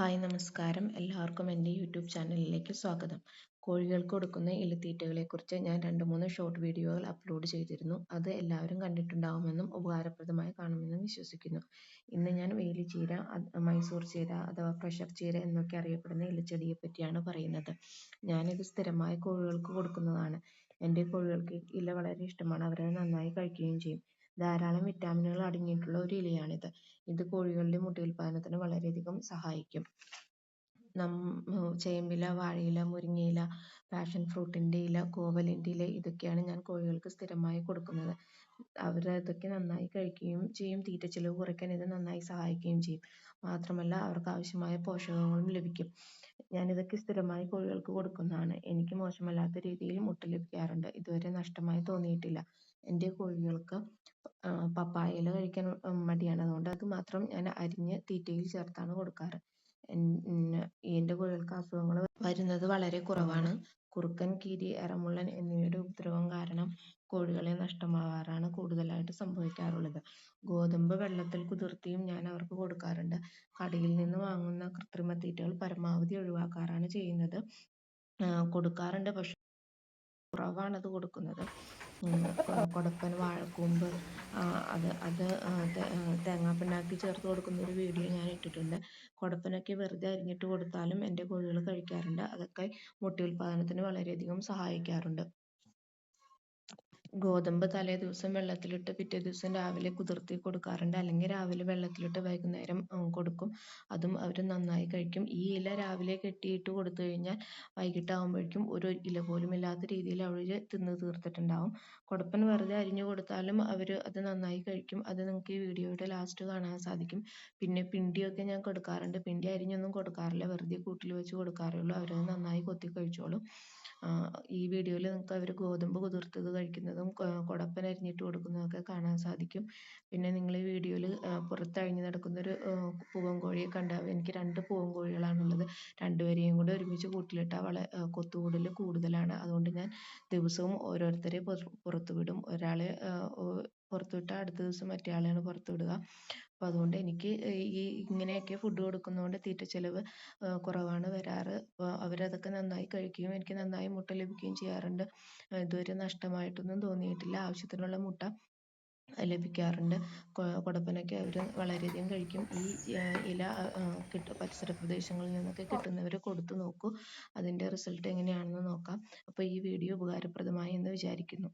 Hi നമസ്കാരം. എല്ലാവർക്കും എൻ്റെ യൂട്യൂബ് ചാനലിലേക്ക് സ്വാഗതം. കോഴികൾക്ക് കൊടുക്കുന്ന ഇലത്തീറ്റകളെക്കുറിച്ച് ഞാൻ 2-3 ഷോർട്ട് വീഡിയോകൾ അപ്ലോഡ് ചെയ്തിരുന്നു. അത് എല്ലാവരും കണ്ടിട്ടുണ്ടാവുമെന്നും ഉപകാരപ്രദമായി കാണുമെന്നും വിശ്വസിക്കുന്നു. ഇന്ന് ഞാൻ വേലിച്ചീര, മൈസൂർ ചീര അഥവാ പ്രഷർ ചീര എന്നൊക്കെ അറിയപ്പെടുന്ന ഇലച്ചെടിയെ പറ്റിയാണ് പറയുന്നത്. ഞാനിത് സ്ഥിരമായി കോഴികൾക്ക് കൊടുക്കുന്നതാണ്. എൻ്റെ കോഴികൾക്ക് ഇല വളരെ ഇഷ്ടമാണ്. അവരത് നന്നായി കഴിക്കുകയും ചെയ്യും. ധാരാളം വിറ്റാമിനുകൾ അടങ്ങിയിട്ടുള്ള ഒരു ഇലയാണിത്. ഇത് കോഴികളുടെ മുട്ടയുൽപാദനത്തിന് വളരെയധികം സഹായിക്കും. ചേമ്പില, വാഴയില, മുരിങ്ങയില, പാഷൻ ഫ്രൂട്ടിൻ്റെ ഇല, കോവലിൻ്റെ ഇല ഇതൊക്കെയാണ് ഞാൻ കോഴികൾക്ക് സ്ഥിരമായി കൊടുക്കുന്നത്. അവർ അതൊക്കെ നന്നായി കഴിക്കുകയും ചെയ്യും. തീറ്റച്ചിലവ് കുറയ്ക്കാൻ ഇത് നന്നായി സഹായിക്കുകയും ചെയ്യും. മാത്രമല്ല അവർക്ക് ആവശ്യമായ പോഷകങ്ങളും ലഭിക്കും. ഞാനിതൊക്കെ സ്ഥിരമായി കോഴികൾക്ക് കൊടുക്കുന്നതാണ്. എനിക്ക് മോശമല്ലാത്ത രീതിയിൽ മുട്ട ലഭിക്കാറുണ്ട്. ഇതുവരെ നഷ്ടമായി തോന്നിയിട്ടില്ല. എൻ്റെ കോഴികൾക്ക് പപ്പായ ഇല കഴിക്കാൻ മടിയാണ്. അതുകൊണ്ട് അത് മാത്രം ഞാൻ അരിഞ്ഞ് തീറ്റയിൽ ചേർത്താണ് കൊടുക്കാറ്. എൻ്റെ കോഴികൾക്ക് അസുഖങ്ങൾ വരുന്നത് വളരെ കുറവാണ്. കുറുക്കൻ, കീരി, എറമുള്ളൻ എന്നിവയുടെ ഉപദ്രവം കാരണം കോഴികളെ നഷ്ടമാവാറാണ് കൂടുതലായിട്ട് സംഭവിക്കാറുള്ളത്. ഗോതമ്പ് വെള്ളത്തിൽ കുതിർത്തിയും ഞാൻ അവർക്ക് കൊടുക്കാറുണ്ട്. കടയിൽ നിന്ന് വാങ്ങുന്ന കൃത്രിമ തീറ്റകൾ പരമാവധി ഒഴിവാക്കാറാണ് ചെയ്യുന്നത്. കൊടുക്കാറുണ്ട്, പക്ഷെ കുറവാണത് കൊടുക്കുന്നത്. കൊടപ്പൻ, വാഴക്കൂമ്പ്, അത് തേങ്ങാപ്പിണ്ണാക്ക് ചേർത്ത് കൊടുക്കുന്ന ഒരു വീഡിയോ ഞാൻ ഇട്ടിട്ടുണ്ട്. കൊടപ്പനൊക്കെ വെറുതെ അരിഞ്ഞിട്ട് കൊടുത്താലും എൻ്റെ കോഴികൾ കഴിക്കാറുണ്ട്. അതൊക്കെ മുട്ടയുൽപാദനത്തിന് വളരെയധികം സഹായിക്കാറുണ്ട്. ഗോതമ്പ് തലേ ദിവസം വെള്ളത്തിലിട്ട് പിറ്റേ ദിവസം രാവിലെ കുതിർത്തി കൊടുക്കാറുണ്ട്. അല്ലെങ്കിൽ രാവിലെ വെള്ളത്തിലിട്ട് വൈകുന്നേരം കൊടുക്കും. അതും അവർ നന്നായി കഴിക്കും. ഈ ഇല രാവിലെ കെട്ടിയിട്ട് കൊടുത്തു കഴിഞ്ഞാൽ വൈകിട്ടാകുമ്പോഴേക്കും ഒരു ഇല പോലും ഇല്ലാത്ത രീതിയിൽ അവർ തിന്ന് തീർത്തിട്ടുണ്ടാവും. കൊടപ്പൻ വെറുതെ അരിഞ്ഞു കൊടുത്താലും അവർ അത് നന്നായി കഴിക്കും. അത് നിങ്ങൾക്ക് ഈ വീഡിയോയുടെ ലാസ്റ്റ് കാണാൻ സാധിക്കും. പിന്നെ പിണ്ടിയൊക്കെ ഞാൻ കൊടുക്കാറുണ്ട്. പിണ്ടി അരിഞ്ഞൊന്നും കൊടുക്കാറില്ല. വെറുതെ കൂട്ടിൽ വെച്ച് കൊടുക്കാറേ ഉള്ളൂ. അവരത് നന്നായി കൊത്തി കഴിച്ചോളും. ഈ വീഡിയോയിൽ നിങ്ങൾക്ക് അവർ ഗോതമ്പ് കുതിർത്തത് കഴിക്കുന്നതും കൊടപ്പൻ അരിഞ്ഞിട്ട് കൊടുക്കുന്നതൊക്കെ കാണാൻ സാധിക്കും. പിന്നെ നിങ്ങൾ ഈ വീഡിയോയിൽ പുറത്തഴിഞ്ഞ് നടക്കുന്നൊരു പൂവൻ കോഴിയെ കണ്ടാൽ, എനിക്ക് 2 പൂവൻ കോഴികളാണുള്ളത്. രണ്ടുപേരെയും കൂടെ ഒരുമിച്ച് കൂട്ടിലിട്ടാൽ കൊത്തുകൂടൽ കൂടുതലാണ്. അതുകൊണ്ട് ഞാൻ ദിവസവും ഓരോരുത്തരെ പുറത്തു വിടും. ഒരാളെ പുറത്തു വിട്ടാൽ അടുത്ത ദിവസം മറ്റേ ആളെയാണ് പുറത്തു വിടുക. അപ്പോൾ അതുകൊണ്ട് എനിക്ക് ഇങ്ങനെയൊക്കെ ഫുഡ് കൊടുക്കുന്നതുകൊണ്ട് തീറ്റച്ചെലവ് കുറവാണ് വരാറ്. അപ്പോൾ അവരതൊക്കെ നന്നായി കഴിക്കുകയും എനിക്ക് നന്നായി മുട്ട ലഭിക്കുകയും ചെയ്യാറുണ്ട്. ഇതുവരെ നഷ്ടമായിട്ടൊന്നും തോന്നിയിട്ടില്ല. ആവശ്യത്തിനുള്ള മുട്ട ലഭിക്കാറുണ്ട്. കൊടപ്പനൊക്കെ അവർ വളരെയധികം കഴിക്കും. ഈ ഇല പരിസര പ്രദേശങ്ങളിൽ നിന്നൊക്കെ കിട്ടുന്നവർ കൊടുത്തു നോക്കൂ. അതിൻ്റെ റിസൾട്ട് എങ്ങനെയാണെന്ന് നോക്കാം. അപ്പോൾ ഈ വീഡിയോ ഉപകാരപ്രദമായി എന്ന് വിചാരിക്കുന്നു.